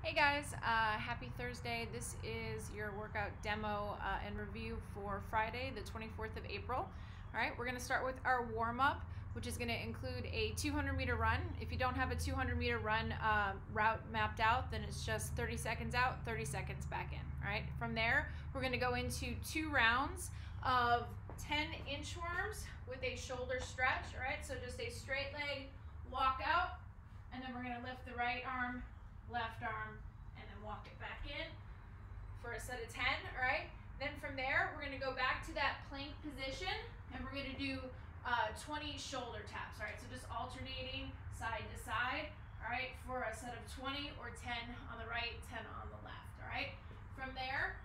Hey guys, happy Thursday. This is your workout demo and review for Friday, the 24th of April. All right, we're gonna start with our warm-up, which is gonna include a 200-meter run. If you don't have a 200-meter run route mapped out, then it's just 30 seconds out, 30 seconds back in, all right? From there, we're gonna go into 2 rounds of 10 inchworms with a shoulder stretch, all right? So just a straight leg walk out, and then we're gonna lift the right arm, left arm, and then walk it back in for a set of 10, all right? Then from there, we're gonna go back to that plank position, and we're gonna do 20 shoulder taps, all right? So just alternating side to side, all right, for a set of 20 or 10 on the right, 10 on the left, all right? From there,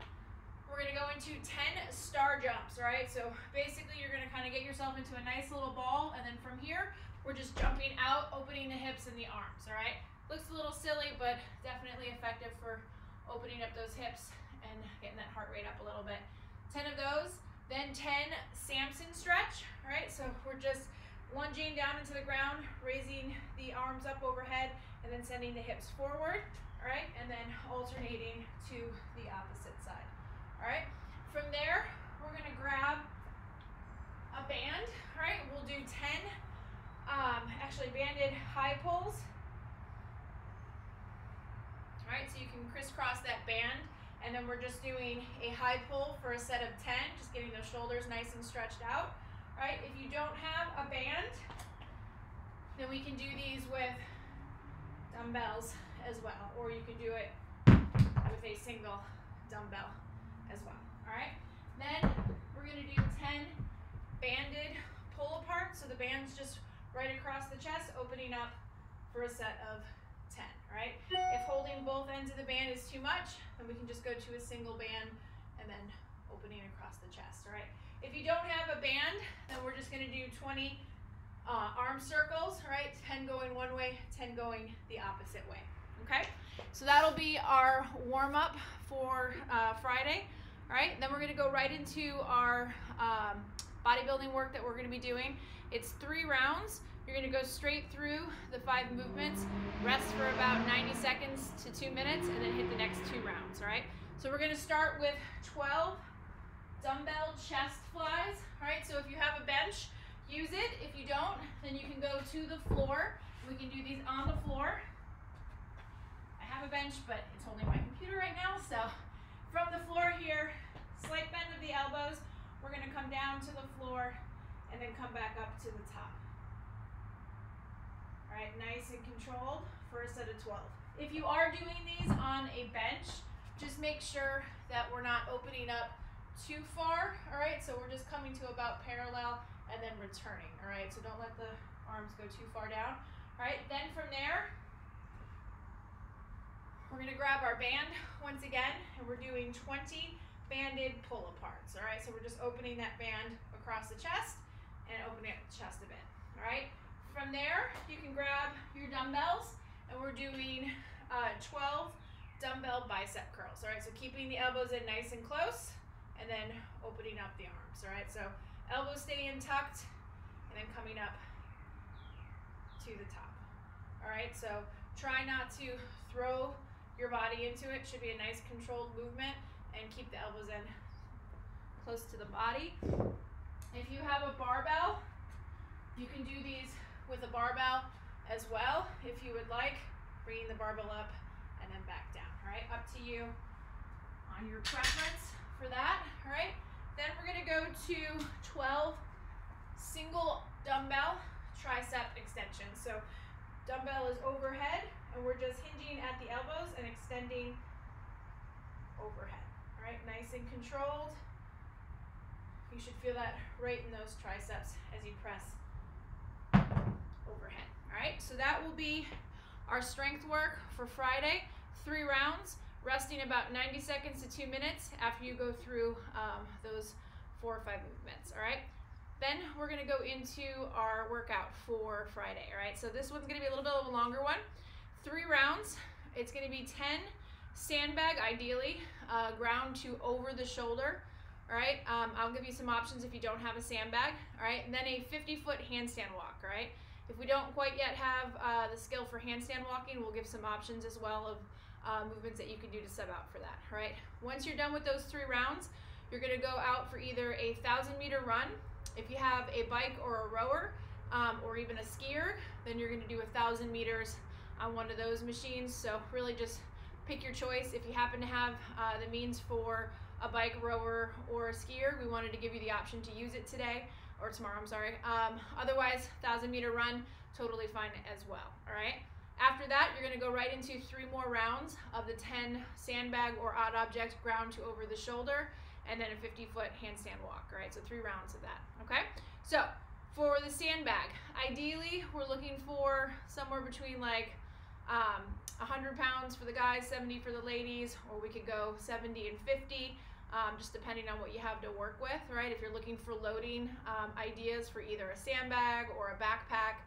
we're gonna go into 10 star jumps, all right? So basically, you're gonna kind of get yourself into a nice little ball, and then from here, we're just jumping out, opening the hips and the arms, all right? Looks a little silly, but definitely effective for opening up those hips and getting that heart rate up a little bit. 10 of those, then 10 Samson stretch, all right? So we're just lunging down into the ground, raising the arms up overhead, and then sending the hips forward, all right? And then alternating to the opposite side, all right? From there, we're gonna grab a band, all right? We'll do 10, actually banded high pulls. All right, so you can crisscross that band, and then we're just doing a high pull for a set of 10, just getting those shoulders nice and stretched out. All right, if you don't have a band, then we can do these with dumbbells as well, or you can do it with a single dumbbell as well. All right, then we're gonna do 10 banded pull apart, so the band's just right across the chest, opening up for a set of 10, all right? If holding both ends of the band is too much, then we can just go to a single band and then opening across the chest, all right? If you don't have a band, then we're just gonna do 20 arm circles, all right? 10 going one way, 10 going the opposite way, okay? So that'll be our warm-up for Friday, all right? Then we're gonna go right into our bodybuilding work that we're gonna be doing. It's 3 rounds. You're gonna go straight through the 5 movements, rest for about 90 seconds to 2 minutes, and then hit the next 2 rounds, all right? So we're gonna start with 12 dumbbell chest flies, all right? So if you have a bench, use it. If you don't, then you can go to the floor. We can do these on the floor. I have a bench, but it's holding my computer right now, so from the floor here, slight bend of the elbows, we're gonna come down to the floor and then come back up to the top. All right, nice and controlled for a set of 12. If you are doing these on a bench, just make sure that we're not opening up too far, all right? So we're just coming to about parallel and then returning, all right? So don't let the arms go too far down, all right? Then from there, we're gonna grab our band once again, and we're doing 20 banded pull aparts, all right? So we're just opening that band across the chest and opening up the chest a bit, all right? From there, you can grab your dumbbells, and we're doing 12 dumbbell bicep curls, all right? So keeping the elbows in nice and close, and then opening up the arms, all right? So elbows staying tucked, and then coming up to the top, all right? So try not to throw your body into it. Should be a nice controlled movement, and keep the elbows in close to the body. If you have a barbell, you can do these with a barbell as well, if you would like, bringing the barbell up and then back down, all right? Up to you on your preference for that, all right? Then we're gonna go to 12 single dumbbell tricep extensions. So dumbbell is overhead, and we're just hinging at the elbows and extending overhead, all right? Nice and controlled. You should feel that right in those triceps as you press overhead, all right? So that will be our strength work for Friday, 3 rounds, resting about 90 seconds to 2 minutes after you go through those 4 or 5 movements, all right? Then we're gonna go into our workout for Friday, all right? So this one's gonna be a little bit of a longer one. 3 rounds, it's gonna be 10 sandbag, ideally, ground to over the shoulder, all right? I'll give you some options if you don't have a sandbag, all right? And then a 50-foot handstand walk, all right? If we don't quite yet have the skill for handstand walking, we'll give some options as well of movements that you can do to sub out for that. All right. Once you're done with those 3 rounds, you're going to go out for either a 1,000-meter run. If you have a bike or a rower, or even a skier, then you're going to do 1,000 meters on one of those machines. So really just pick your choice. If you happen to have the means for a bike, rower, or a skier, we wanted to give you the option to use it today, or tomorrow, I'm sorry. Otherwise, 1,000-meter run, totally fine as well, all right? After that, you're gonna go right into 3 more rounds of the 10 sandbag or odd object ground to over the shoulder, and then a 50-foot handstand walk, all right? So 3 rounds of that, okay? So for the sandbag, ideally, we're looking for somewhere between like 100 pounds for the guys, 70 for the ladies, or we could go 70 and 50, just depending on what you have to work with, right? If you're looking for loading ideas for either a sandbag or a backpack,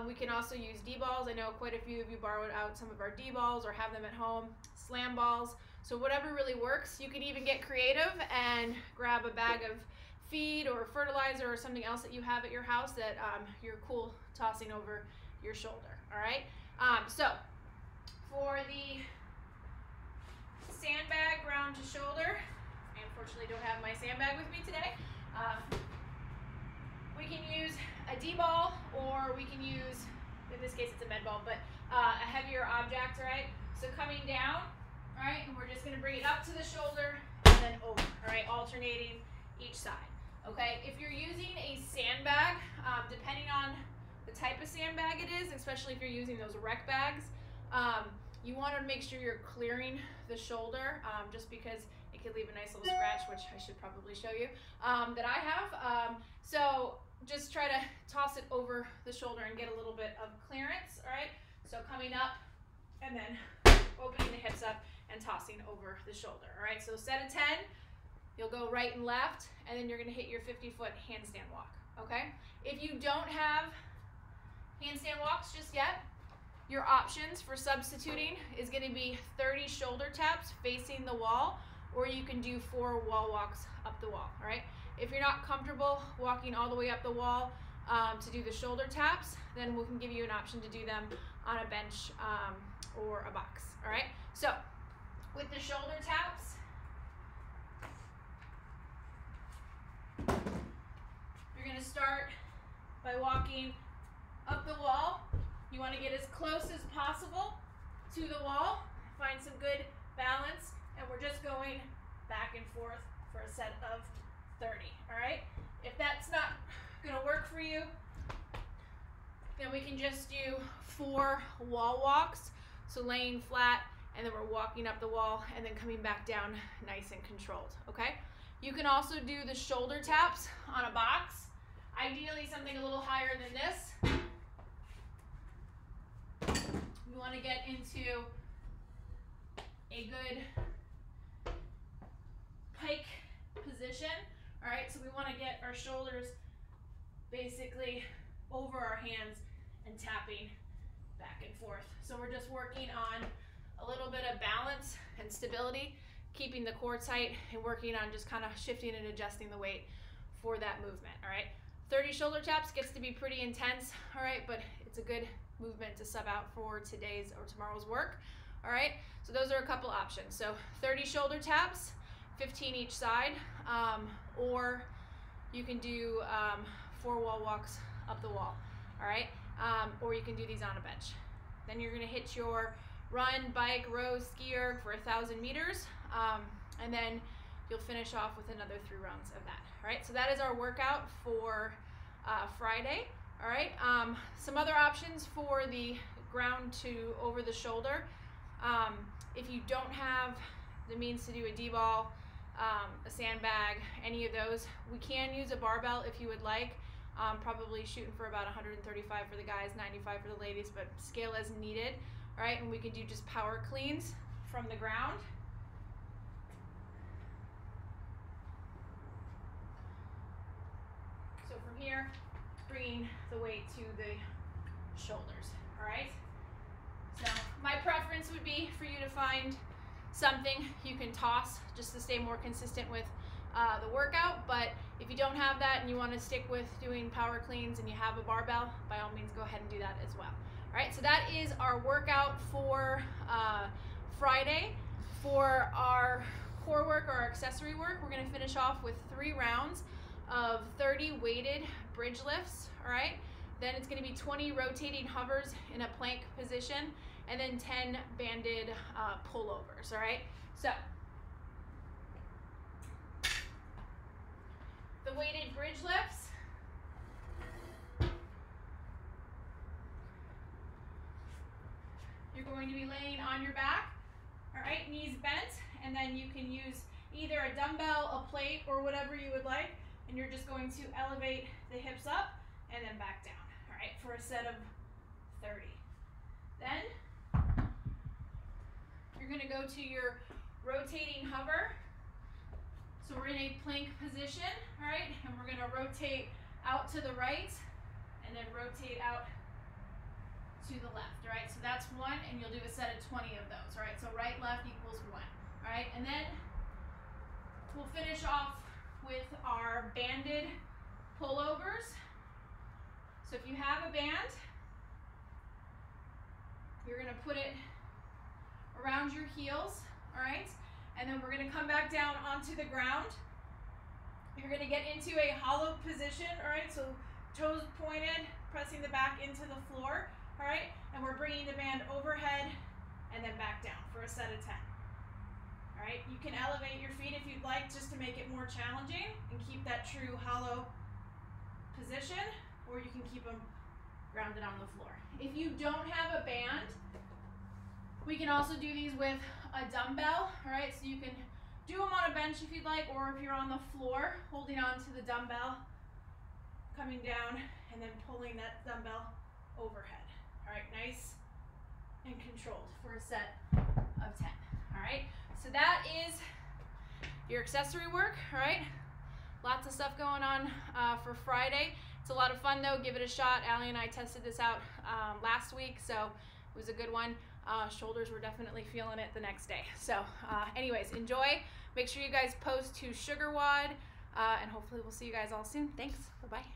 we can also use D-balls. I know quite a few of you borrowed out some of our D-balls or have them at home, slam balls. So whatever really works. You can even get creative and grab a bag of feed or fertilizer or something else that you have at your house that you're cool tossing over your shoulder, all right? So for the sandbag ground to shoulder, I unfortunately don't have my sandbag with me today. We can use a D-ball, or we can use, in this case it's a med ball, but a heavier object, right? So coming down, all right, and we're just gonna bring it up to the shoulder and then over, all right, alternating each side, okay? If you're using a sandbag, depending on the type of sandbag it is, especially if you're using those rec bags, you want to make sure you're clearing the shoulder, just because it could leave a nice little scratch, which I should probably show you, that I have. So just try to toss it over the shoulder and get a little bit of clearance, all right? So coming up and then opening the hips up and tossing over the shoulder, all right? So set of 10, you'll go right and left, and then you're gonna hit your 50-foot handstand walk, okay? If you don't have handstand walks just yet, your options for substituting is gonna be 30 shoulder taps facing the wall, or you can do 4 wall walks up the wall, all right? If you're not comfortable walking all the way up the wall to do the shoulder taps, then we can give you an option to do them on a bench or a box, all right? So with the shoulder taps, you're gonna start by walking up the wall. You wanna get as close as possible to the wall, find some good balance, and we're just going back and forth for a set of 30, all right? If that's not gonna work for you, then we can just do 4 wall walks. So laying flat, and then we're walking up the wall and then coming back down nice and controlled, okay? You can also do the shoulder taps on a box, ideally something a little higher than this. We wanna get into a good pike position. All right, so we want to get our shoulders basically over our hands and tapping back and forth. So we're just working on a little bit of balance and stability, keeping the core tight and working on just kind of shifting and adjusting the weight for that movement, all right? 30 shoulder taps gets to be pretty intense, all right, but it's a good movement to sub out for today's or tomorrow's work, all right? So those are a couple options. So 30 shoulder taps, 15 each side, or you can do 4 wall walks up the wall, all right? Or you can do these on a bench. Then you're gonna hit your run, bike, row, skier for 1,000 meters, and then you'll finish off with another 3 rounds of that, all right? So that is our workout for Friday, all right? Some other options for the ground to over the shoulder. If you don't have the means to do a D-ball, a sandbag, any of those, we can use a barbell if you would like. Probably shooting for about 135 for the guys, 95 for the ladies, but scale as needed, all right? And we can do just power cleans from the ground. So from here, bringing the weight to the shoulders, all right? So my preference would be for you to find something you can toss just to stay more consistent with the workout, but if you don't have that and you want to stick with doing power cleans and you have a barbell, by all means go ahead and do that as well. All right, so that is our workout for Friday, for our core work or our accessory work, we're gonna finish off with 3 rounds of 30 weighted bridge lifts, all right? Then it's gonna be 20 rotating hovers in a plank position, and then 10 banded pullovers, all right? So, the weighted bridge lifts. You're going to be laying on your back, all right, knees bent, and then you can use either a dumbbell, a plate, or whatever you would like, and you're just going to elevate the hips up and then back down, all right, for a set of 30. Then, you're gonna go to your rotating hover. So we're in a plank position, all right, and we're gonna rotate out to the right and then rotate out to the left, all right? So that's 1, and you'll do a set of 20 of those, all right? So right, left equals 1, all right? And then we'll finish off with our banded pullovers. So if you have a band, you're gonna put it around your heels, all right? And then we're gonna come back down onto the ground. You're gonna get into a hollow position, all right? So toes pointed, pressing the back into the floor, all right? And we're bringing the band overhead and then back down for a set of 10. All right, you can elevate your feet if you'd like, just to make it more challenging and keep that true hollow position, or you can keep them grounded on the floor. If you don't have a band, we can also do these with a dumbbell, all right? So you can do them on a bench if you'd like, or if you're on the floor, holding on to the dumbbell, coming down, and then pulling that dumbbell overhead. All right, nice and controlled for a set of 10, all right? So that is your accessory work, all right? Lots of stuff going on for Friday. It's a lot of fun though, give it a shot. Allie and I tested this out last week, so it was a good one. Shoulders were definitely feeling it the next day. So anyways, enjoy. Make sure you guys post to Sugar WOD, and hopefully we'll see you guys all soon. Thanks, bye-bye.